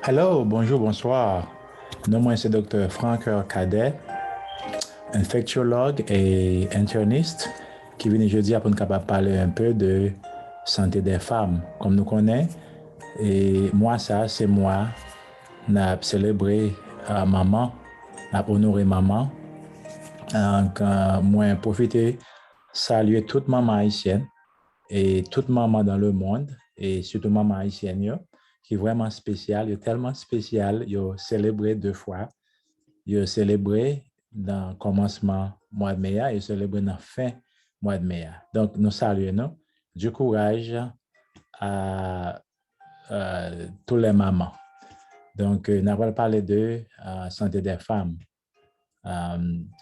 Hello, bonjour, bonsoir. Non, moi, c'est Dr. Franck Cadet, infectiologue et interniste qui vient jeudi pour nous capable parler un peu de santé des femmes. Comme nous connaissons, et moi, ça, c'est moi, n'a célébré maman, n'a honoré maman. Donc, moi, profiter, saluer toute maman haïtienne et toute maman dans le monde, et surtout maman haïtienne, yo, qui est vraiment spéciale, tellement spécial, yo célébré 2 fois. Yo célébré dans le commencement mois de mai et célébré dans la fin mois de mai. Donc, nous saluons du courage à tous les mamans. Donc, nous allons parler de santé des femmes.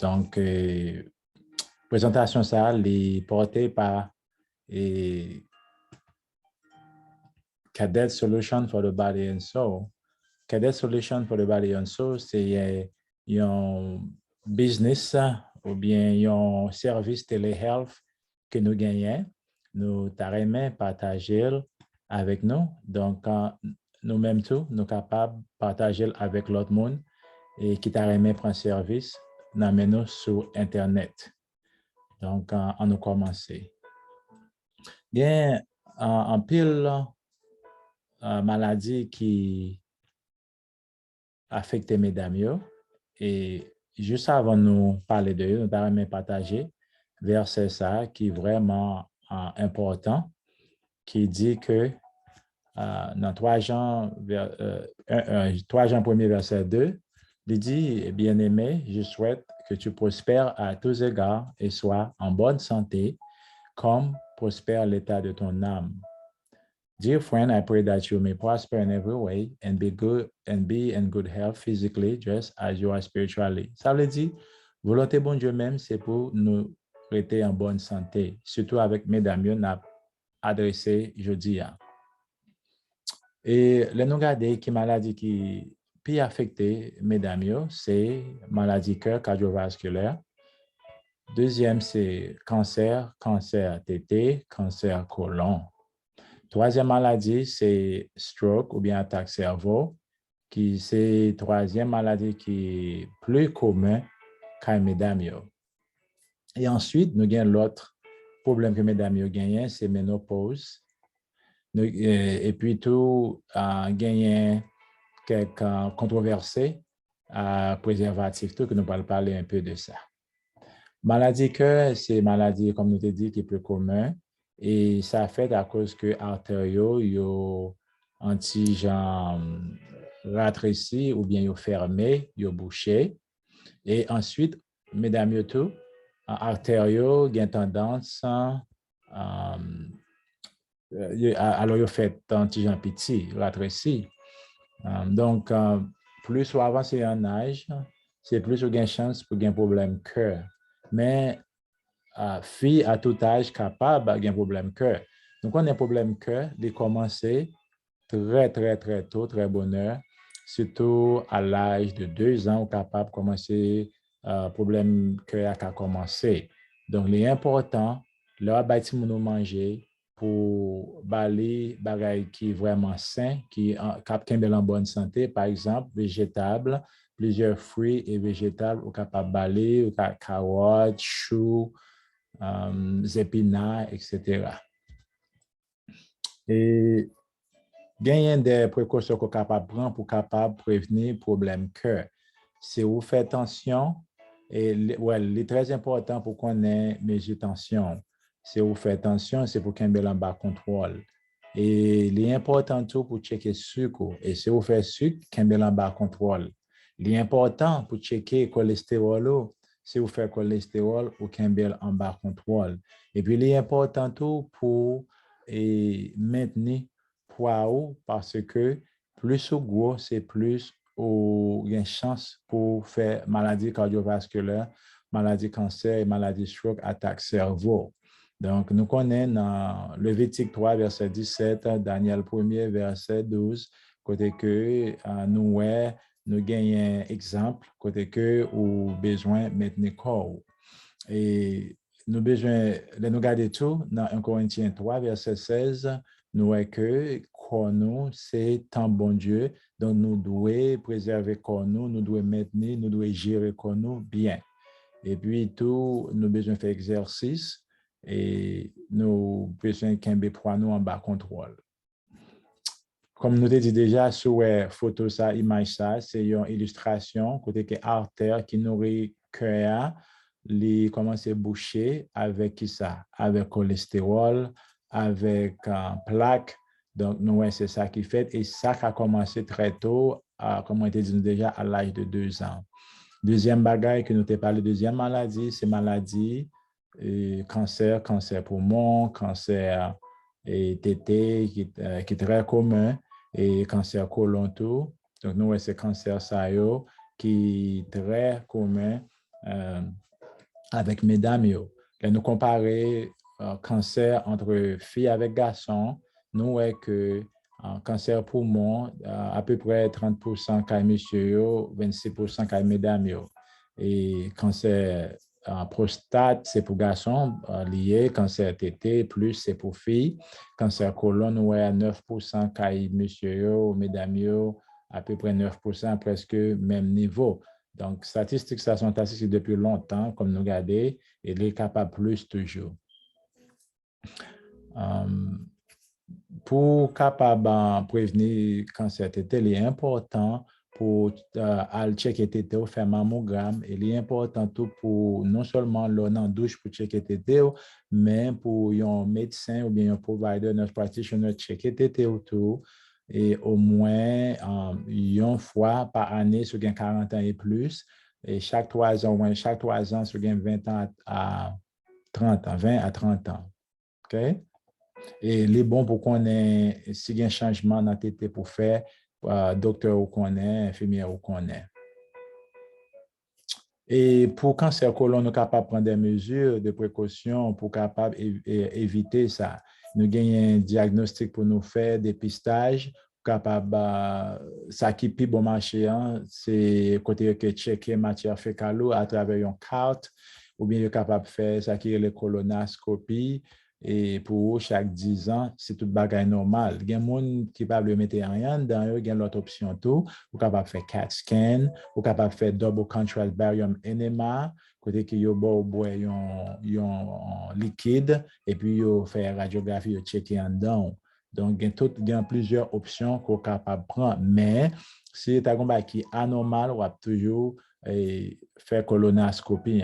Donc, présentation ça, est portée par et Cadet Solution for the Body and Soul. Cadet Solution for the Body and Soul, c'est un business ou bien un service telehealth que nous gagnons. Nous t'arrêtons partager avec nous. Donc, nous-mêmes tout, nous sommes capables de partager avec l'autre monde et qui t'arrêtons prendre service, nous sur Internet. Donc, on nous commencer. Bien, en pile maladie qui affecte mesdames. Et juste avant de nous parler de eux, nous allons partager verset ça qui est vraiment important, qui dit que dans 3 Jean, 3 Jean 1er verset 2, il dit, bien-aimé, je souhaite que tu prospères à tous égards et sois en bonne santé, comme prospère l'état de ton âme. Dear friend, I pray that you may prosper in every way and be in good health physically, just as you are spiritually. Ça veut dire, volonté bon Dieu même, c'est pour nous rester en bonne santé, surtout avec mesdames, nous avons adressé jeudi. Et les nous regarder qui maladie qui peut affecter mesdames, c'est maladie cœur cardiovasculaire. Deuxième, c'est cancer tété, cancer côlon. Troisième maladie, c'est stroke ou bien attaque cerveau, qui c'est troisième maladie qui est plus commune qu'à mesdames. Et ensuite, nous avons l'autre problème que mesdames gagnent, c'est ménopause. Et puis tout, gagner quelques controversées préservatifs, tout que nous allons parler un peu de ça. Maladie cœur, c'est maladie, comme nous te dit, qui est plus commun. Et ça fait à cause que artériaux, yo anti-gens rétréci ou bien yo fermé, yo bouché. Et ensuite, mesdames, yo tout, artériaux, ont tendance alors yo fait anti-gens petit, rétréci. Donc, plus on avance en âge, c'est plus on a une chance pour un problème cœur. Mais fille à tout âge capable d'avoir un problème cœur. Donc, on a un problème cœur, de commencer très, très, très tôt, très bonne heure, surtout à l'âge de 2 ans, on est capable de commencer problème cœur à commencer. Donc, l'important, là, bâti nous manger pour balayer bagaille qui est vraiment sain, qui est en bonne santé, par exemple, végétable, plusieurs fruits et végétables, ou capable de balayer, carottes, choux, épinards, etc. Et gagner des précautions qu'on est capable de prendre pour capable prévenir problème cœur. Si vous faites attention, et ouais, très important pour qu'on ait mesure tension. Si vous faites attention, c'est pour qu'on ait un bas contrôle. Et l'important tout pour checker sucre. Et si vous faites sucre, qu'on ait un bas contrôle. L'important pour checker le cholestérol, si vous faites cholestérol ou qu'on ait en bas contrôle. Et puis l'important tout pour maintenir poids parce que plus au gros, c'est plus il y a une chance pour faire maladie cardiovasculaire, maladie cancer, maladie stroke, attaque cerveau. Donc, nous connaissons dans Lévitique 3, verset 17, Daniel 1er, verset 12, côté que nous gagnons un exemple, côté que nous avons besoin de maintenir corps. Et nous besoin de nous garder tout dans 1 Corinthiens 3, verset 16, nous voyons que corps nous, c'est tant bon Dieu. Donc, nous devons préserver corps nous devons maintenir, nous devons gérer corps nous bien. Et puis, tout, nous avons besoin de faire exercice et nous avons besoin de poids nous en bas contrôle. Comme nous avons dit déjà, sur la photo, ça, image, ça, c'est une illustration côté que artère qui nourrit cœur, les commence à boucher avec qui ça? Avec cholestérol, avec plaque. Donc, nous, c'est ça qui fait. Et ça a commencé très tôt, comme on a dit déjà, à l'âge de 2 ans. Deuxième bagaille que nous t'ai parlé, deuxième maladie, c'est maladie, cancer poumon, cancer tété, qui est très commun, et cancer côlon tout. Donc, nous, c'est cancer ça qui est très commun avec mesdames. Et nous comparer cancer entre filles avec garçons, nous voyons que cancer poumon, à peu près 30% cas monsieur, 26% cas mesdames. Et cancer prostate, c'est pour garçons lié, cancer tété, plus c'est pour filles. Cancer côlon, nous voyons 9% cas monsieur, mesdames, à peu près 9%, presque même niveau. Donc, statistiques, ça sont statistiques depuis longtemps, comme nous regardons, et les capables plus toujours. Pour capable prévenir cancer tété, il est important pour aller checker tété, faire mammogramme. Il est important tout pour non seulement l'on en douche pour checker tété, mais pour un médecin ou bien un provider, notre practitioner checker tété autour. Et au moins une fois par année sur 40 ans et plus. Et chaque 3 ans, chaque 3 ans sur 20 ans à 30 ans, 20 à 30 ans. OK? Et les bons pour qu'on ait, s'il y a un changement dans tété pour faire, docteur ou qu'on est, infirmière ou qu'on est. Et pour cancer côlon, nous sommes capables de prendre des mesures de précaution pour capable éviter ça. Nous gagnons un diagnostic pour nous faire dépistage, capable ça qui est bon marché, c'est côté que checker matière fécale à travers une carte, ou bien capable de faire ça qui est la colonoscopie. Et pour chaque 10 ans, c'est tout bagaille normal. Il y a des gens qui ne peuvent pas mettre rien dedans, il y a l'autre option tout. Vous capable de faire CAT scan, vous capable de faire double contrast barium enema, côté que vous boire un liquide, et puis vous faire radiographie, vous checker en dedans. Donc, il y a plusieurs options qu'on est capable de prendre. Mais si tu as un qui est anormal, on va toujours faire colonoscopie.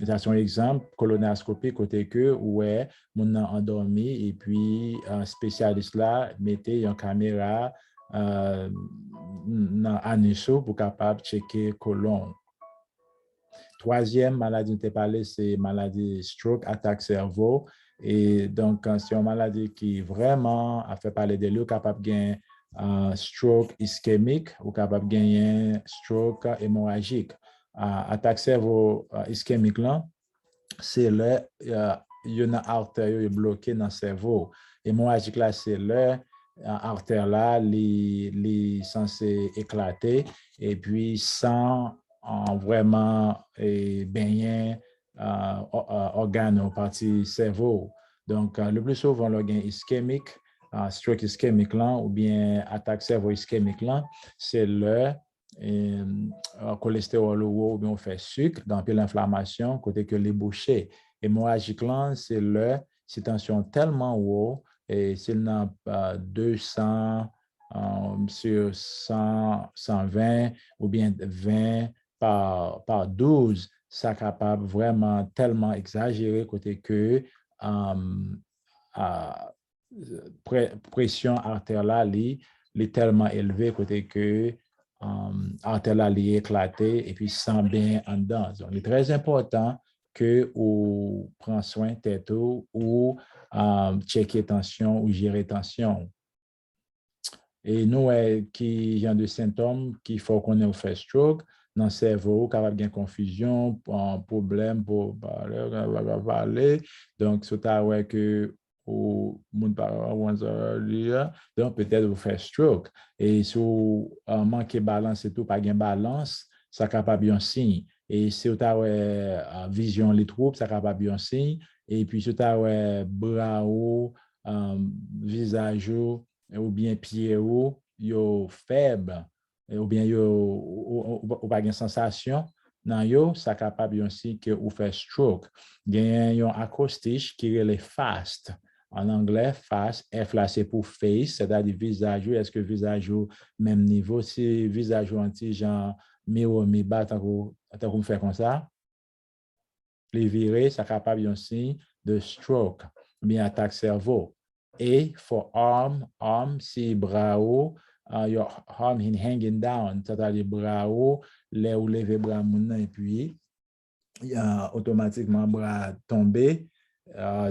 C'est un exemple, colonoscopie, côté que, ouais, on a endormi et puis un spécialiste là mettait une caméra dans l'anus pour capable de checker colon. Troisième maladie dont tu as parlé, c'est maladie stroke, attaque cerveau. Et donc, c'est une maladie qui vraiment a fait parler de lui, capable de gagner un stroke ischémique ou capable de gagner un stroke hémorragique. Attaque cerveau ischémique là, c'est là, il y a une artère bloquée dans le cerveau. Hémorragique là, c'est là, l'artère là, est censée éclater et puis sans vraiment baigner organes ou partie cerveau. Donc, le plus souvent, l'organe ischémique, stroke ischémique là, ou bien attaque cerveau ischémique là, c'est là cholestérol ou bien on fait sucre, dans l'inflammation, côté que les bouchées. Hémorragique là, c'est là, c'est tension tellement haut, et s'il n'a pas 200 sur 100, 120 ou bien 20 par 12, ça capable vraiment tellement exagéré côté que pression artérielle est tellement élevée côté que artérielle est éclatée et puis sans bien en dedans. Donc, il est très important que vous preniez soin de tête ou checker tension ou gérer tension. Et nous, qui genre de symptômes qu'il faut qu'on ait fait stroke, dans le cerveau, capable de confusion, un problème pour parler. Donc, c'est ouais que ou donc peut-être vous faire stroke. Et si vous manquez de balance et tout, pas de balance, ça capable un signe. Et si vous avez vision les troubles, ça capable un signe. Et puis, si vous avez bras visage ou bien pied ou yo faible, ou bien ou pas une sensation, dans yo, ça capable aussi que ou fait stroke. Il y a un acrostiche qui est le fast. En anglais, fast, F là, c'est pour face, c'est-à-dire visage. Est-ce que visage au même niveau? Si visage ou anti-genre, mi haut, mi bas, tant qu'on fait comme ça, les virer, ça capable aussi de stroke, bien attaque cerveau. Et for arm, si bras haut, your arm in hanging down, c'est-à-dire bras haut, là où lever bras moun et puis automatiquement bras tombé.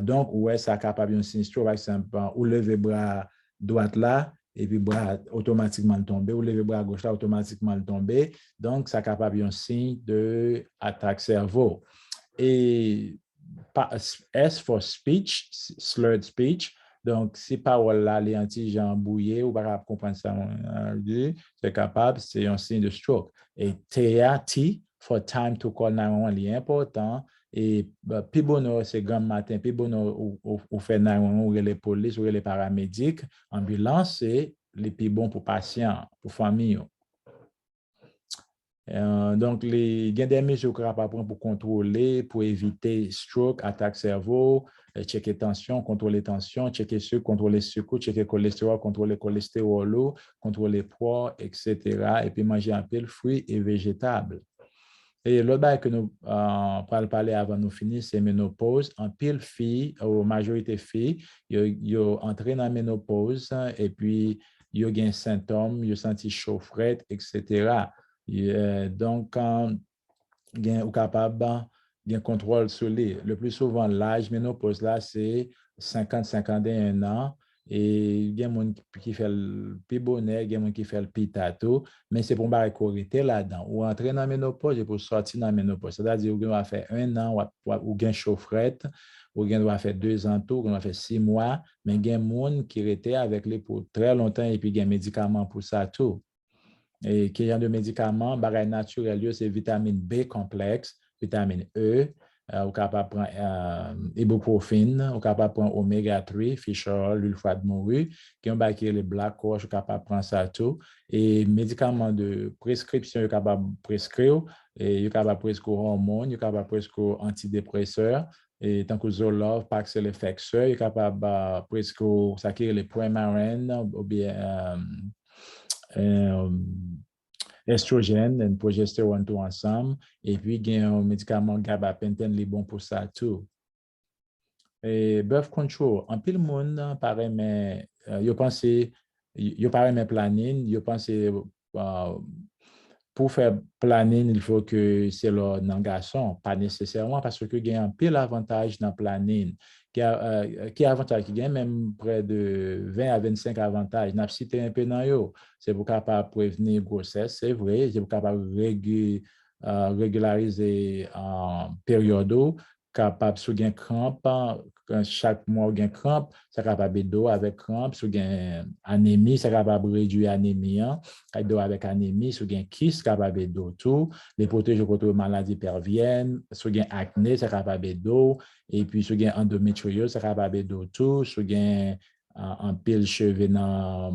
Donc, ouais, ça capable aussi stroke, par exemple, ou lever bras droite là, et puis bras automatiquement tomber, ou lever bras gauche là, automatiquement tomber. Donc, ça capable aussi de attaque cerveau. Et S for speech, slurred speech. Donc, si parole là, les anti-gens bouillés ou pas comprendre ça, c'est capable, c'est un signe de stroke. Et T for time to call 911, c'est important. Et puis bon, c'est grand matin, puis bon, ou fait 911, ou les polices, ou les paramédics, ambulance, c'est les plus bons pour patients, pour famille. Donc, il y a des mesures qu'on va prendre pour contrôler, pour éviter stroke, attaque cerveau, checker tension, contrôler tension, checker sucre, contrôler sucre, checker cholestérol, contrôler cholestérol, contrôler poids, etc. Et puis manger un peu de fruits et végétables. Et l'autre chose que nous parler avant de finir, c'est ménopause. En pile filles, ou majorité filles, ils entrent dans la ménopause et puis ils ont des symptômes, ils ont senti chaufferette, etc. Donc, quand ou capable de contrôle sur les. Le plus souvent, l'âge ménopause là, c'est 50-51 ans. Et il y a des gens qui font le plus bonnet, il y a des gens qui font le plus tato, mais c'est pour ne pas correcter là-dedans. Ou entrer dans la ménopause et pour sortir dans la ménopause. C'est-à-dire qu'on va faire 1 an ou gain chaufferette, ou on va faire 2 ans tout, on va faire 6 mois, mais il y a des gens qui étaient avec les pour très longtemps et puis il y a des médicaments pour ça tout. Et qu'il y a de médicaments, bagaille naturel, c'est vitamine B complexe, vitamine E, ou capable de prendre ibuprofine, ou capable de prendre oméga 3, fish oil, l'huile foie de morue, qui ont baqué les black coach, ou capable de prendre ça tout. Et médicaments de prescription, capable de prescrire, et capable de prescrire hormones, capable de prescrire antidépresseurs, et tant que Zoloft, Paxil Effexor, capable de prescrire ça qui est les Premarin, ou bien estrogène et progestérone tout ensemble. Et puis, il y a un médicament gabapentin, qui est bon pour ça tout. Et birth control, en pile monde paraît, mais je pense, je paraît mes planning, je pense pour faire planning, il faut que c'est le garçon, pas nécessairement parce que il y a un pile avantage dans planning. Qui a avantage, qui gagne même près de 20 à 25 avantages. N'a cité un peu dans yo. C'est pour capable prévenir grossesse, c'est vrai. C'est pour capable régulariser en période, capable sous gain crampe, chaque mois gain crampe, ça capable d'eau avec crampe, sous gain anémie, ça capable réduire anémie, d'eau avec anémie, sous gain kyste, capable d'eau tout, les protéger contre maladies perviennes, sous gain acné, ça capable d'eau, et puis sous gain endométriose, ça capable d'eau tout, sous gain en pile cheveux dans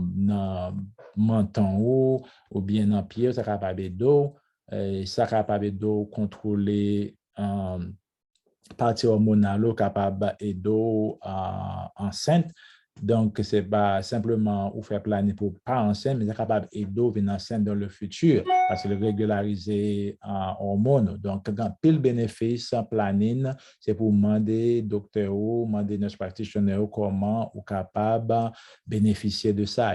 menton ou bien dans pied, ça capable d'eau, ça capable d'eau contrôler partie hormonale capable d'aider enceinte. Donc, ce n'est pas simplement ou faire planer pour pas enceinte, mais c'est capable d'aider venir enceinte dans le futur parce que régulariser en hormones. Donc, quand pile bénéfice en planning, c'est pour demander docteur ou demander nurse practitioner comment ou capable de bénéficier de ça.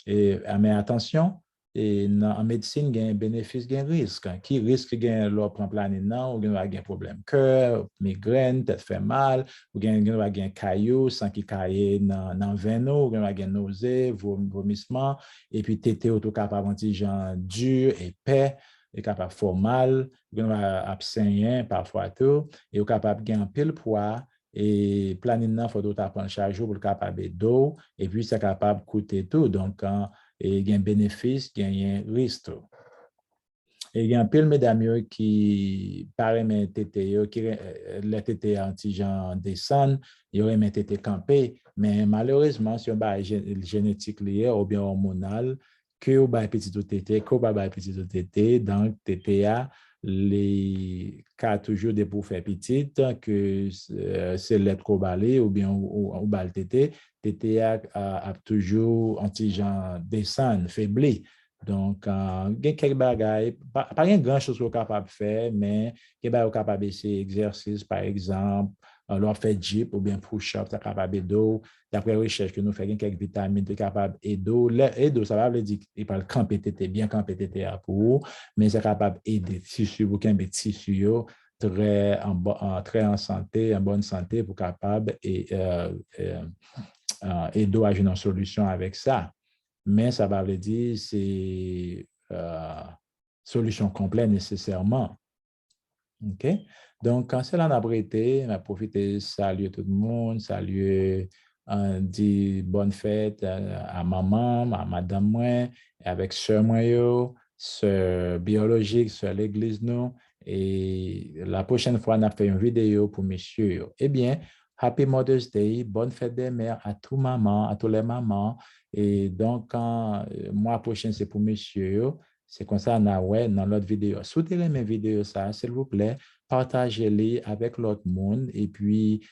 Et, mais attention, et en médecine, il y a un bénéfice, il y a un risque. Qui risque il y a l'autre planning, non, ou il y a un problème cœur, migraine, tête fait mal, ou il y a un caillou, sang qui caille dans le venin, ou il y a un nausée, vomissement, et puis tété auto capable de genre dur, épais, et capable de faire mal, ou il y a abstinent parfois tout, et ou capable de gagner un pile poids. Et planning, il faut prendre chaque jour pour le capable d'eau, et puis c'est capable de coûter tout. Donc, et il y a un bénéfice, il y a un risque. il y a un peu de mesdames qui paraît mais tété, qui les tété anti-gens descendent, il y aurait mes tété campé, mais malheureusement, si on a génétique liée ou bien hormonale, que on a petit tété, que on a petit tété, donc tété a les cas toujours des pour faire petite, que c'est l'être cobalé ou bien ou bal tété, tété a toujours anti-gens descendent, faibli. Donc, il y a quelques bagages, pas grand-chose qu'on est capable de faire, mais il y a capable de faire exercice, par exemple, leur fait jeep ou bien push-up, c'est capable d'eau. D'après recherche que nous faisons, quelques vitamines, c'est capable d'aider. Aider, ça va dire qu'il parle camper tété, bien camper tété pour, mais c'est capable d'aider tissu, aucun des tissus très en santé, en bonne santé pour capable et d'eau à une solution avec ça. Mais ça va veut dire c'est solution complète nécessairement. OK? Donc, quand cela n'a pas été, on a profité de saluer tout le monde, saluer, dire bonne fête à maman, à madame moi, avec sœur moi, sœur biologique, sœur l'église nous. Et la prochaine fois, on a fait une vidéo pour monsieur. Eh bien, Happy Mother's Day, bonne fête des mères à tout maman, à tous les mamans. Et donc, mois prochain, c'est pour monsieur. C'est comme ça, on a ouais, dans l'autre vidéo. Soutenez mes vidéos, ça, s'il vous plaît. Partagez-les avec l'autre monde et puis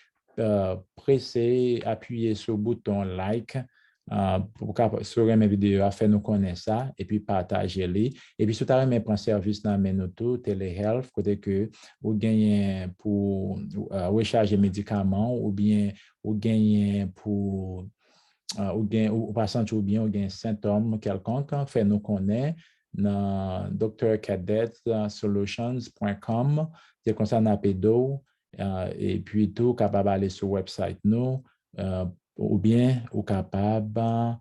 pressez, appuyez sur le bouton like pour sur mes vidéos, faire nous connaître ça et puis partagez-les. Et puis, si vous avez un service dans mes tout, telehealth, côté que vous gagnez pour recharger médicaments ou bien vous gagnez pour ou patient ou bien ou gain symptômes quelconques, fait nous connaître dans drcadetsolutions.com, c'est comme ça on a pédo, et puis tout capable d'aller sur le website nous, ou bien ou capable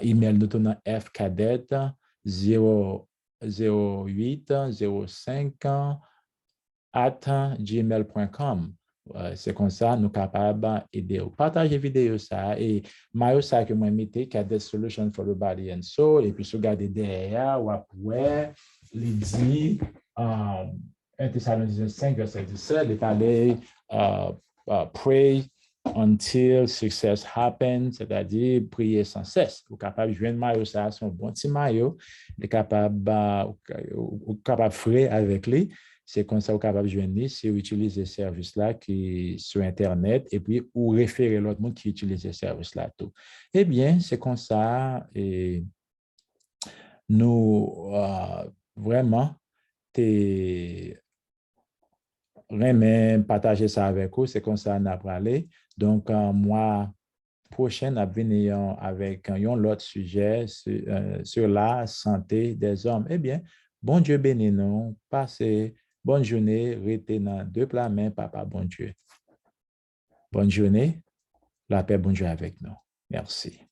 email nous dans fcadet 00805 c'est comme ça, nous sommes capables d'aider. Partagez la vidéo ça et Mario ça que moi mettez Cadet Solution for the Body and Soul et puis si vous regardez derrière ou après, il dit 1 Thessaloniciens 5 verset 17, il parlait pray until success happens, c'est-à-dire prier sans cesse. Vous êtes capable de joindre Mario ça, son bon petit Mario, il est capable de faire avec lui. C'est comme ça, vous êtes capable de joindre, si vous utilisez ce service-là qui sur Internet et puis vous référez l'autre monde qui utilise ce service-là. Tout. Eh bien, c'est comme ça et nous, vraiment, remets partager ça avec vous. C'est comme ça, on a parlé. Donc, moi, prochain, à venir avec un autre sujet sur la santé des hommes. Eh bien, bon Dieu bénis nous. Passez bonne journée. Restez dans deux plats mains, papa, bon Dieu. Bonne journée. La paix, bon Dieu avec nous. Merci.